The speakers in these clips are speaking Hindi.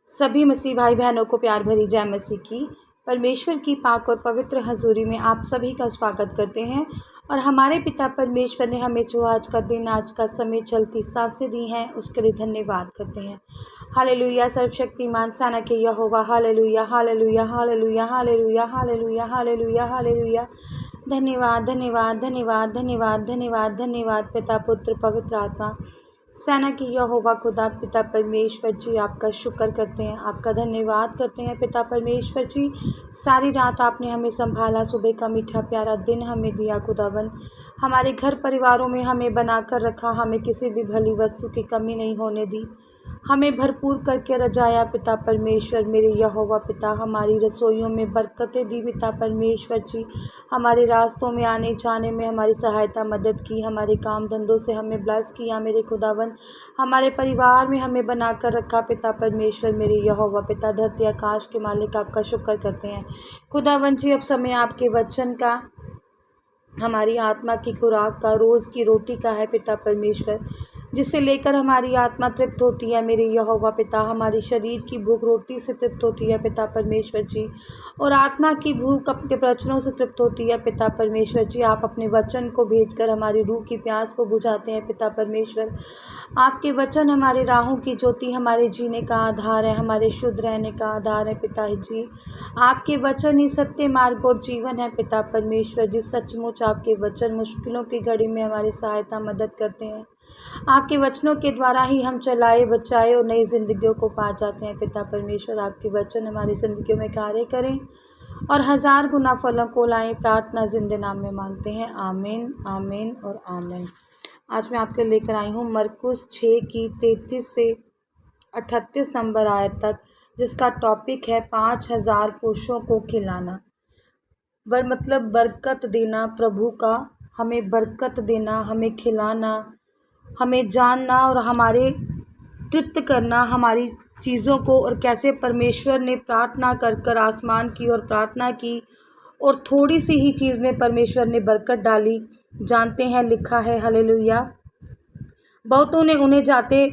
सभी मसीह भाई बहनों को प्यार भरी जय मसीह की। परमेश्वर की पाक और पवित्र हजूरी में आप सभी का स्वागत करते हैं। और हमारे पिता परमेश्वर ने हमें जो आज का दिन, आज का समय, चलती सांसें दी हैं, उसके लिए धन्यवाद करते हैं। हालेलुया। सर्वशक्तिमान सेना के यहोवा, हालेलुया हालेलुया हालेलुया हालेलुया हालेलुया हालेलुया हालेलुया। धन्यवाद धन्यवाद धन्यवाद धन्यवाद धन्यवाद धन्यवाद पिता, पुत्र, पवित्र आत्मा, सेना की यहोवा खुदा पिता परमेश्वर जी, आपका शुक्र करते हैं, आपका धन्यवाद करते हैं पिता परमेश्वर जी। सारी रात आपने हमें संभाला, सुबह का मीठा प्यारा दिन हमें दिया खुदावन। हमारे घर परिवारों में हमें बनाकर रखा, हमें किसी भी भली वस्तु की कमी नहीं होने दी, हमें भरपूर करके रजाया पिता परमेश्वर मेरे यहोवा पिता। हमारी रसोइयों में बरकतें दी पिता परमेश्वर जी, हमारे रास्तों में आने जाने में हमारी सहायता मदद की, हमारे काम धंधों से हमें ब्लेस किया मेरे खुदावन। हमारे परिवार में हमें बनाकर रखा पिता परमेश्वर मेरे यहोवा पिता। धरती आकाश के मालिक आपका शुक्र करते हैं खुदावन जी। अब समय आपके वचन का, हमारी आत्मा की खुराक का, रोज़ की रोटी का है पिता परमेश्वर, जिसे लेकर हमारी आत्मा तृप्त होती है मेरे यहोवा पिता। हमारी शरीर की भूख रोटी से तृप्त होती है पिता परमेश्वर जी, और आत्मा की भूख अपने वचनों से तृप्त होती है पिता परमेश्वर जी। आप अपने वचन को भेजकर हमारी रूह की प्यास को बुझाते हैं पिता परमेश्वर। आपके वचन हमारे राहों की ज्योति, हमारे जीने का आधार है, हमारे शुद्ध रहने का आधार है पिता जी। आपके वचन ही सत्य, मार्ग और जीवन है पिता परमेश्वर जी। सचमुच आपके वचन मुश्किलों की घड़ी में हमारी सहायता मदद करते हैं। आपके वचनों के द्वारा ही हम चलाए बचाए और नई जिंदगियों को पा जाते हैं पिता परमेश्वर। आपके वचन हमारी जिंदगियों में कार्य करें और 1000 गुना फलों को लाएं, प्रार्थना जिंदे नाम में मांगते हैं, आमीन आमीन और आमीन। आज मैं आपके लेकर आई हूँ मरकुस 6 की 33 से 38 नंबर आयत तक, जिसका टॉपिक है 5000 पुरुषों को खिलाना। मतलब बरकत देना, प्रभु का हमें बरकत देना, हमें खिलाना, हमें जानना और हमारे तृप्त करना हमारी चीज़ों को, और कैसे परमेश्वर ने प्रार्थना कर कर आसमान की और प्रार्थना की और थोड़ी सी ही चीज़ में परमेश्वर ने बरकत डाली। जानते हैं, लिखा है हालेलुया। बहुतों ने उन्हें जाते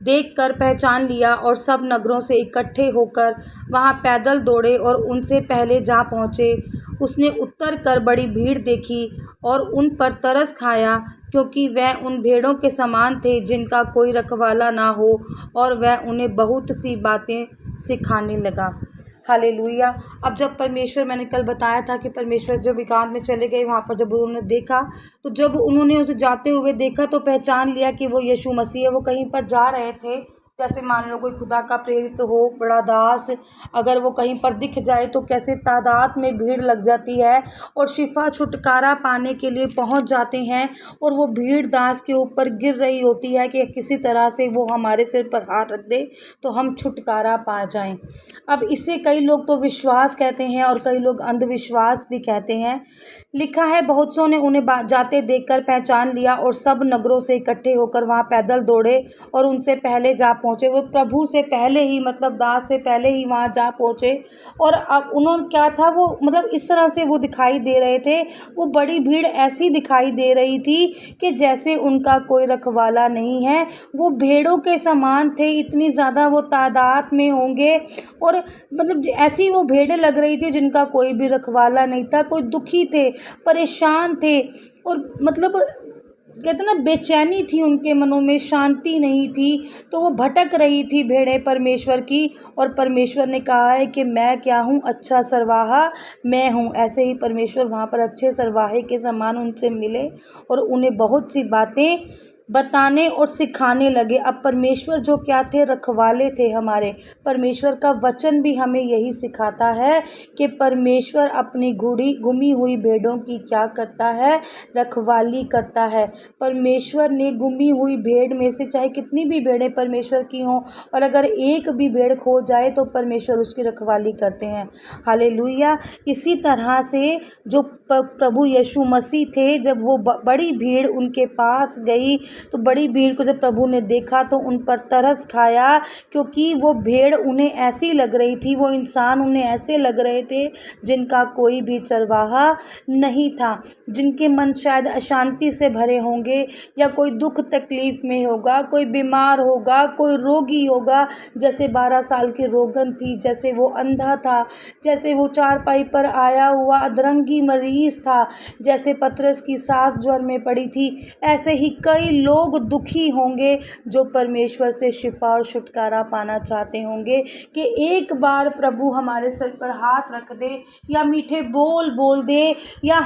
देखकर पहचान लिया और सब नगरों से इकट्ठे होकर वहां पैदल दौड़े और उनसे पहले जा पहुँचे। उसने उतर कर बड़ी भीड़ देखी और उन पर तरस खाया, क्योंकि वह उन भेड़ों के समान थे जिनका कोई रखवाला ना हो, और वह उन्हें बहुत सी बातें सिखाने लगा। हालेलुया। अब जब परमेश्वर, मैंने कल बताया था कि परमेश्वर जब एकांत में चले गए, वहाँ पर जब उन्होंने देखा, तो जब उन्होंने उसे जाते हुए देखा तो पहचान लिया कि वो यीशु मसीह है। वो कहीं पर जा रहे थे, जैसे मान लो कोई खुदा का प्रेरित हो, बड़ा दास, अगर वो कहीं पर दिख जाए तो कैसे तादाद में भीड़ लग जाती है और शिफा छुटकारा पाने के लिए पहुंच जाते हैं, और वो भीड़ दास के ऊपर गिर रही होती है कि किसी तरह से वो हमारे सिर पर हाथ रख दे तो हम छुटकारा पा जाएं। अब इसे कई लोग तो विश्वास कहते हैं और कई लोग अंधविश्वास भी कहते हैं। लिखा है, बहुत सौ ने उन्हें जाते देखकर पहचान लिया और सब नगरों से इकट्ठे होकर वहां पैदल दौड़े और उनसे पहले जा पहुँचे। वो प्रभु से पहले ही, मतलब दास से पहले ही वहाँ जा पहुँचे। और अब उन्होंने क्या था, वो मतलब इस तरह से वो दिखाई दे रहे थे, वो बड़ी भीड़ ऐसी दिखाई दे रही थी कि जैसे उनका कोई रखवाला नहीं है। वो भेड़ों के समान थे, इतनी ज़्यादा वो तादाद में होंगे, और मतलब ऐसी वो भेड़ें लग रही थी जिनका कोई भी रखवाला नहीं था। कोई दुखी थे, परेशान थे, और मतलब कहते ना, बेचैनी थी उनके मनों में, शांति नहीं थी। तो वो भटक रही थी भेड़ें परमेश्वर की, और परमेश्वर ने कहा है कि मैं क्या हूँ, अच्छा सरवाहा मैं हूँ। ऐसे ही परमेश्वर वहाँ पर अच्छे सरवाहे के समान उनसे मिले और उन्हें बहुत सी बातें बताने और सिखाने लगे। अब परमेश्वर जो क्या थे, रखवाले थे हमारे। परमेश्वर का वचन भी हमें यही सिखाता है कि परमेश्वर अपनी गुमी हुई भेड़ों की क्या करता है, रखवाली करता है। परमेश्वर ने गुमी हुई भेड़ में से, चाहे कितनी भी भेड़ें परमेश्वर की हों, और अगर एक भी भेड़ खो जाए तो परमेश्वर उसकी रखवाली करते हैं। हालेलुया। इसी तरह से जो प्रभु यीशु मसीह थे, जब वो बड़ी भीड़ उनके पास गई तो बड़ी भीड़ को जब प्रभु ने देखा तो उन पर तरस खाया, क्योंकि वो भेड़ उन्हें ऐसी लग रही थी, वो इंसान उन्हें ऐसे लग रहे थे जिनका कोई भी चरवाहा नहीं था, जिनके मन शायद अशांति से भरे होंगे या कोई दुख तकलीफ में होगा, कोई बीमार होगा, कोई रोगी होगा। जैसे 12 साल की रोगन थी, जैसे वो अंधा था, जैसे वो चारपाई पर आया हुआ अधरंगी मरीज था, जैसे पतरस की सास ज्वर में पड़ी थी, ऐसे ही कई लोग दुखी होंगे जो परमेश्वर से शिफा और छुटकारा पाना चाहते होंगे कि एक बार प्रभु हमारे सर पर हाथ रख दे या मीठे बोल बोल दे या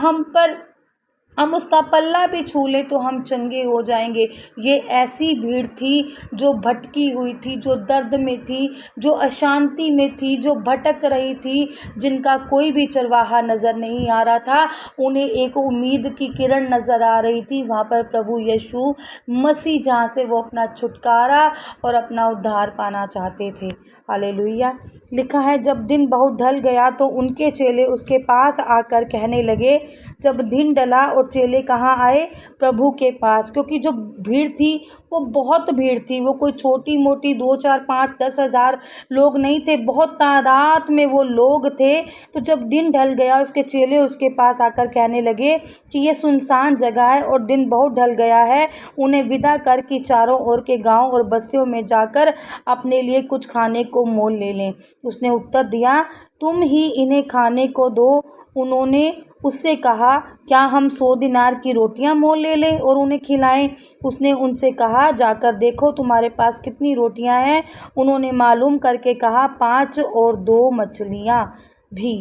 हम उसका पल्ला भी छू ले तो हम चंगे हो जाएंगे। ये ऐसी भीड़ थी जो भटकी हुई थी, जो दर्द में थी, जो अशांति में थी, जो भटक रही थी, जिनका कोई भी चरवाहा नज़र नहीं आ रहा था। उन्हें एक उम्मीद की किरण नज़र आ रही थी। वहाँ पर प्रभु यीशु मसीह जहाँ से वो अपना छुटकारा और अपना उद्धार पाना चाहते थे। हालेलुया। लिखा है, जब दिन बहुत ढल गया तो उनके चेले उसके पास आकर कहने लगे। जब दिन डला और चेले कहाँ आए? प्रभु के पास, क्योंकि जो भीड़ थी वो बहुत भीड़ थी। वो कोई छोटी मोटी 2 4 5 10 हज़ार लोग नहीं थे, बहुत तादाद में वो लोग थे। तो जब दिन ढल गया उसके चेले उसके पास आकर कहने लगे कि ये सुनसान जगह है और दिन बहुत ढल गया है, उन्हें विदा कर कि चारों ओर के गांव और बस्तियों में जाकर अपने लिए कुछ खाने को मोल ले लें। उसने उत्तर दिया, तुम ही इन्हें खाने को दो। उन्होंने उससे कहा, क्या हम 100 दिनार की रोटियां मोल ले लें और उन्हें खिलाएं? उसने उनसे कहा, जाकर देखो तुम्हारे पास कितनी रोटियां हैं। उन्होंने मालूम करके कहा, 5 और 2 मछलियां भी।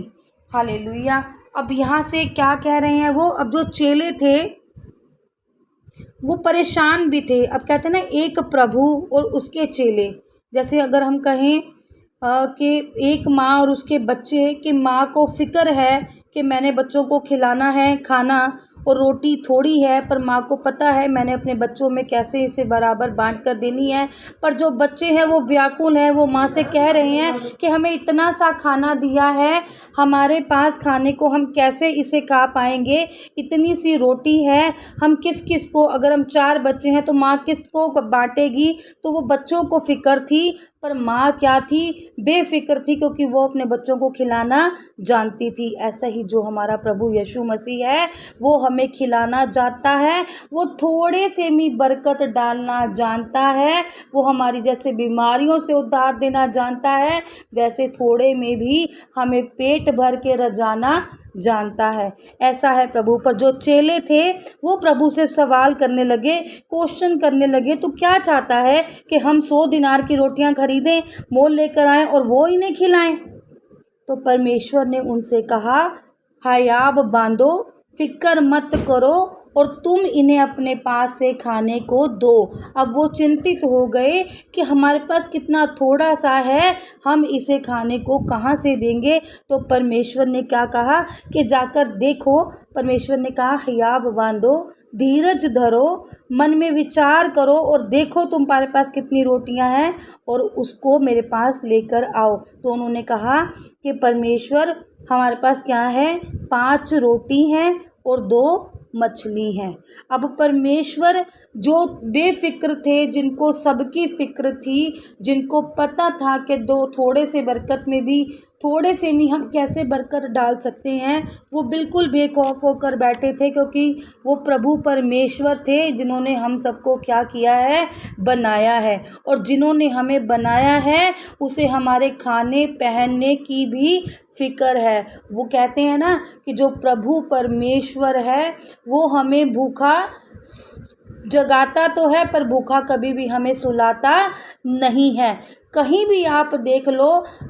हालेलुया। अब यहाँ से क्या कह रहे हैं वो? अब जो चेले थे वो परेशान भी थे। अब कहते हैं ना, एक प्रभु और उसके चेले, जैसे अगर हम कहें कि एक माँ और उसके बच्चे, कि माँ को फ़िक्र है कि मैंने बच्चों को खिलाना है खाना और रोटी थोड़ी है, पर माँ को पता है मैंने अपने बच्चों में कैसे इसे बराबर बांट कर देनी है। पर जो बच्चे हैं वो व्याकुल हैं, वो माँ से कह रहे हैं कि हमें इतना सा खाना दिया है, हमारे पास खाने को हम कैसे इसे खा पाएंगे, इतनी सी रोटी है, हम किस किस को, अगर हम 4 बच्चे हैं तो माँ किस को बांटेगी? तो वो बच्चों को फ़िक्र थी, पर माँ क्या थी? बेफिक्र थी, क्योंकि वो अपने बच्चों को खिलाना जानती थी। ऐसा ही जो हमारा प्रभु यीशु मसीह है, वो हमें खिलाना जानता है, वो थोड़े से भी बरकत डालना जानता है, वो हमारी जैसे बीमारियों से उद्धार देना जानता है, वैसे थोड़े में भी हमें पेट भर के रजाना जानता है। ऐसा है प्रभु। पर जो चेले थे वो प्रभु से सवाल करने लगे, क्वेश्चन करने लगे, तो क्या चाहता है कि हम 100 दिनार की रोटियां खरीदें, मोल लेकर आएं और वो इन्हें खिलाएं? तो परमेश्वर ने उनसे कहा, हयाब बांधो, फिक्र मत करो और तुम इन्हें अपने पास से खाने को दो। अब वो चिंतित हो गए कि हमारे पास कितना थोड़ा सा है, हम इसे खाने को कहाँ से देंगे? तो परमेश्वर ने क्या कहा कि जाकर देखो। परमेश्वर ने कहा, हियाब बांधो, धीरज धरो, मन में विचार करो और देखो तुम्हारे पास कितनी रोटियां हैं और उसको मेरे पास लेकर आओ। तो उन्होंने कहा कि परमेश्वर, हमारे पास क्या है? 5 रोटी हैं और 2 मछली हैं। अब परमेश्वर जो बेफिक्र थे, जिनको सबकी फिक्र थी, जिनको पता था कि थोड़े से बरकत में भी, थोड़े से भी हम कैसे बरकत डाल सकते हैं, वो बिल्कुल बेखौफ होकर बैठे थे, क्योंकि वो प्रभु परमेश्वर थे जिन्होंने हम सबको क्या किया है? बनाया है। और जिन्होंने हमें बनाया है उसे हमारे खाने पहनने की भी फ़िक्र है। वो कहते हैं ना कि जो प्रभु परमेश्वर है वो हमें भूखा जगाता तो है, पर भूखा कभी भी हमें सुलाता नहीं है। कहीं भी आप देख लो,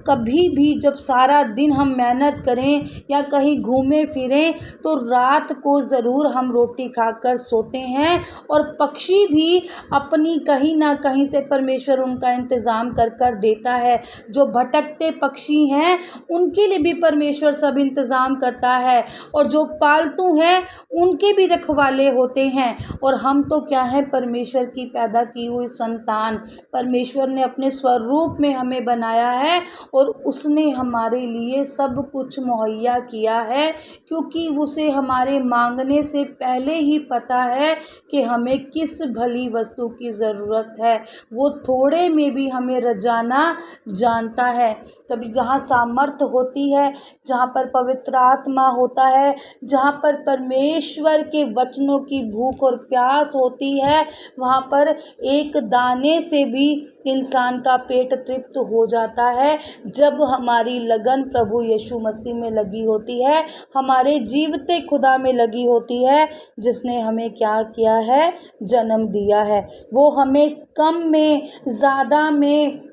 कभी भी जब सारा दिन हम मेहनत करें या कहीं घूमें फिरें तो रात को ज़रूर हम रोटी खाकर सोते हैं, और पक्षी भी अपनी कहीं ना कहीं से परमेश्वर उनका इंतज़ाम कर कर देता है। जो भटकते पक्षी हैं उनके लिए भी परमेश्वर सब इंतज़ाम करता है, और जो पालतू हैं उनके भी रखवाले होते हैं। और हम तो क्या है? परमेश्वर की पैदा की हुई संतान। परमेश्वर ने अपने स्वरूप स्वरूप में हमें बनाया है और उसने हमारे लिए सब कुछ मुहैया किया है, क्योंकि उसे हमारे मांगने से पहले ही पता है कि हमें किस भली वस्तु की ज़रूरत है। वो थोड़े में भी हमें रजाना जानता है। कभी जहाँ सामर्थ्य होती है, जहाँ पर पवित्र आत्मा होता है, जहाँ पर परमेश्वर के वचनों की भूख और प्यास होती है, वहाँ पर एक दाने से भी इंसान का पेट तृप्त हो जाता है। जब हमारी लगन प्रभु यीशु मसीह में लगी होती है, हमारे जीवते खुदा में लगी होती है, जिसने हमें क्या किया है, जन्म दिया है। वो हमें कम में ज़्यादा में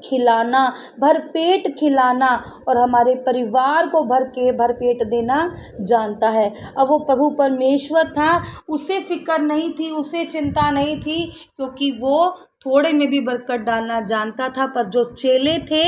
खिलाना, भरपेट खिलाना और हमारे परिवार को भरपेट देना जानता है। अब वो प्रभु परमेश्वर था, उसे फ़िक्र नहीं थी, उसे चिंता नहीं थी, क्योंकि वो थोड़े में भी बरकत डालना जानता था। पर जो चेले थे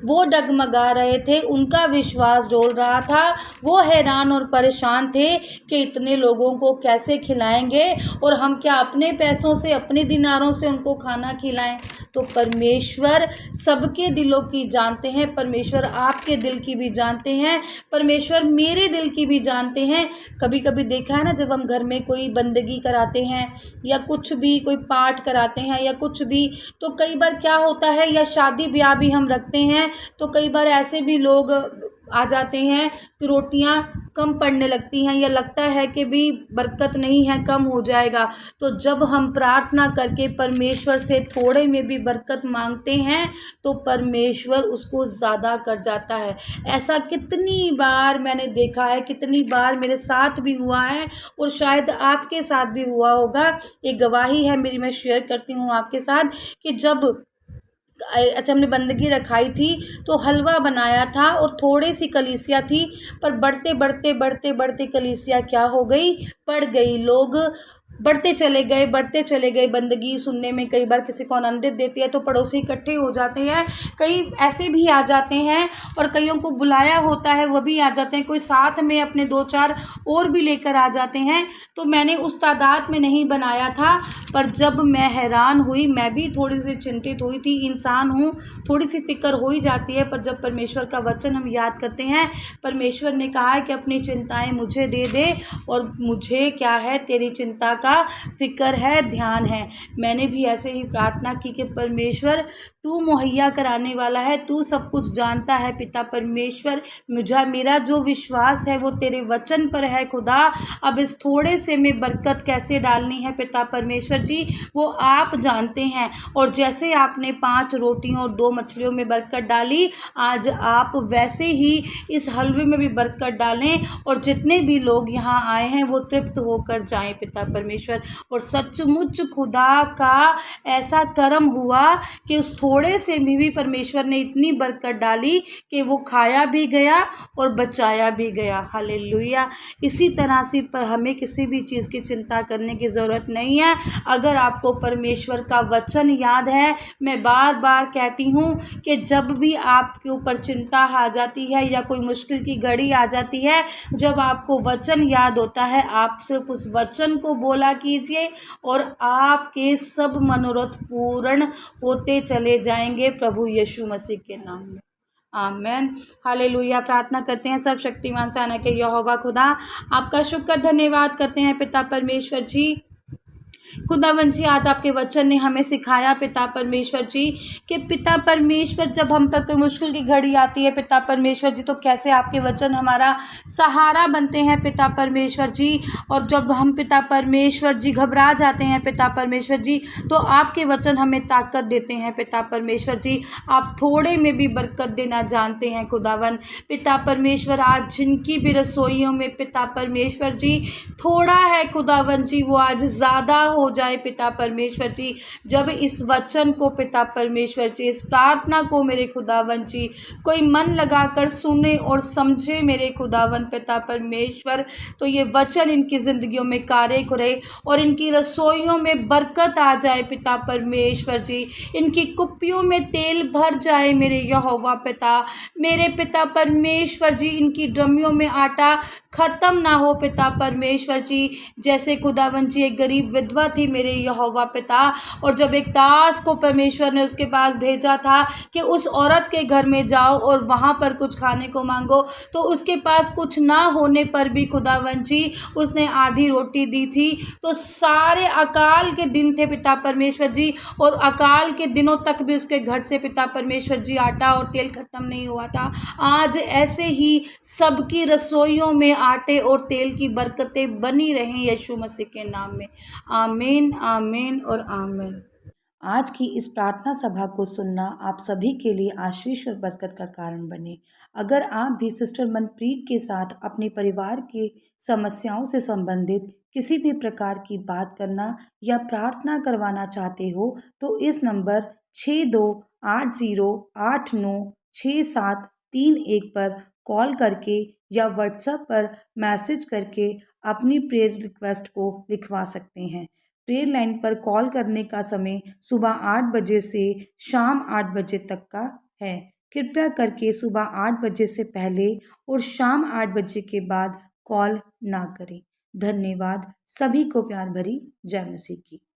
वो डगमगा रहे थे, उनका विश्वास डोल रहा था। वो हैरान और परेशान थे कि इतने लोगों को कैसे खिलाएंगे और हम क्या अपने पैसों से, अपने दिनारों से उनको खाना खिलाएं। तो परमेश्वर सबके दिलों की जानते हैं, परमेश्वर आपके दिल की भी जानते हैं, परमेश्वर मेरे दिल की भी जानते हैं। कभी कभी देखा है ना, जब हम घर में कोई बंदगी कराते हैं या कुछ भी कोई पाठ कराते हैं या कुछ भी, तो कई बार क्या होता है, या शादी ब्याह भी हम रखते हैं, तो कई बार ऐसे भी लोग आ जाते हैं कि रोटियां कम पड़ने लगती हैं या लगता है कि भी बरकत नहीं है, कम हो जाएगा। तो जब हम प्रार्थना करके परमेश्वर से थोड़े में भी बरकत मांगते हैं तो परमेश्वर उसको ज़्यादा कर जाता है। ऐसा कितनी बार मैंने देखा है, कितनी बार मेरे साथ भी हुआ है और शायद आपके साथ भी हुआ होगा। एक गवाही है मेरी, मैं शेयर करती हूँ आपके साथ कि जब अच्छा हमने बंदगी रखाई थी तो हलवा बनाया था और थोड़ी सी कलीसिया थी, पर बढ़ते बढ़ते बढ़ते बढ़ते कलीसिया क्या हो गई, बढ़ गई। लोग बढ़ते चले गए। बंदगी सुनने में कई बार किसी को आनंदित देती है तो पड़ोसी इकट्ठे हो जाते हैं, कई ऐसे भी आ जाते हैं और कईयों को बुलाया होता है वो भी आ जाते हैं, कोई साथ में अपने 2-4 और भी लेकर आ जाते हैं। तो मैंने उस तादाद में नहीं बनाया था, पर जब मैं हैरान हुई, मैं भी थोड़ी सी चिंतित हुई थी, इंसान हूँ, थोड़ी सी फिक्र हो ही जाती है। पर जब परमेश्वर का वचन हम याद करते हैं, परमेश्वर ने कहा है कि अपनी चिंताएं मुझे दे दे और मुझे क्या है, तेरी चिंता का फिक्र है, ध्यान है। मैंने भी ऐसे ही प्रार्थना की कि परमेश्वर तू मुहैया कराने वाला है, तू सब कुछ जानता है पिता परमेश्वर। मेरा जो विश्वास है वो तेरे वचन पर है खुदा। अब इस थोड़े से में बरकत कैसे डालनी है पिता परमेश्वर जी, वो आप जानते हैं। और जैसे आपने 5 रोटियों और 2 मछलियों में बरकत डाली, आज आप वैसे ही इस हलवे में भी बरकत डालें और जितने भी लोग यहाँ आए हैं वो तृप्त होकर जाएं पिता परमेश्वर। और सचमुच खुदा का ऐसा कर्म हुआ कि उस थोड़े से में भी परमेश्वर ने इतनी बरकत डाली कि वो खाया भी गया और बचाया भी गया। हालेलुया। इसी तरह से पर हमें किसी भी चीज़ की चिंता करने की ज़रूरत नहीं है। अगर आपको परमेश्वर का वचन याद है, मैं बार बार कहती हूँ कि जब भी आपके ऊपर चिंता आ जाती है या कोई मुश्किल की घड़ी आ जाती है, जब आपको वचन याद होता है, आप सिर्फ उस वचन को बोला कीजिए और आपके सब मनोरथ पूर्ण होते चले जाएंगे प्रभु यीशु मसीह के नाम में। आमेन। हालेलुया। प्रार्थना करते हैं सर्वशक्तिमान सेना के यहोवा खुदा, आपका शुक्र धन्यवाद करते हैं पिता परमेश्वर जी। खुदावन जी, आज आपके वचन ने हमें सिखाया पिता परमेश्वर जी कि पिता परमेश्वर जब हम पर कोई मुश्किल की घड़ी आती है पिता परमेश्वर जी, तो कैसे आपके वचन हमारा सहारा बनते हैं पिता परमेश्वर जी। और जब हम पिता परमेश्वर जी घबरा जाते हैं पिता परमेश्वर जी, तो आपके वचन हमें ताकत देते हैं पिता परमेश्वर जी। आप थोड़े में भी बरकत देना जानते हैं खुदावन पिता परमेश्वर। आज जिनकी भी रसोइयों में पिता परमेश्वर जी थोड़ा है खुदावन जी, वो आज ज़्यादा हो जाए पिता परमेश्वर जी। जब इस वचन को पिता परमेश्वर जी, इस प्रार्थना को मेरे खुदावन जी कोई मन लगाकर सुने और समझे मेरे खुदावन पिता परमेश्वर, तो ये वचन इनकी ज़िंदगियों में कार्य करे और इनकी रसोइयों में बरकत आ जाए पिता परमेश्वर जी। इनकी कुप्पियों में तेल भर जाए मेरे यहोवा पिता, मेरे पिता परमेश्वर जी। इनकी ड्रमियों में आटा ख़त्म ना हो पिता परमेश्वर जी। जैसे खुदावन जी एक गरीब विधवा थी मेरे यहोवा पिता। और जब एक दास को परमेश्वर ने उसके पास भेजा था कि उस औरत के घर में जाओ और वहाँ पर कुछ खाने को मांगो, तो उसके पास कुछ ना होने पर भी खुदावंद जी उसने आधी रोटी दी थी। तो सारे अकाल के दिन थे पिता परमेश्वर जी, और अकाल के दिनों तक भी उसके घर से पिता परमेश्वर जी आटा और तेल ख़त्म नहीं हुआ था। आज ऐसे ही सबकी रसोइयों में आटे और तेल की बरकतें बनी रहें यीशु मसीह के नाम में। आमीन, आमीन और आमीन। आज की इस प्रार्थना सभा को सुनना आप सभी के लिए आशीष और बरकत का कारण बने। अगर आप भी सिस्टर मनप्रीत के साथ अपने परिवार की समस्याओं से संबंधित किसी भी प्रकार की बात करना या प्रार्थना करवाना चाहते हो, तो इस नंबर 6280896731 पर कॉल करके या व्हाट्सएप पर मैसेज करके अपनी प्रेयर रिक्वेस्ट को लिखवा सकते हैं। प्रेयर लाइन पर कॉल करने का समय सुबह 8 बजे से शाम 8 बजे तक का है। कृपया करके सुबह 8 बजे से पहले और शाम 8 बजे के बाद कॉल ना करें। धन्यवाद। सभी को प्यार भरी जय मसीह की।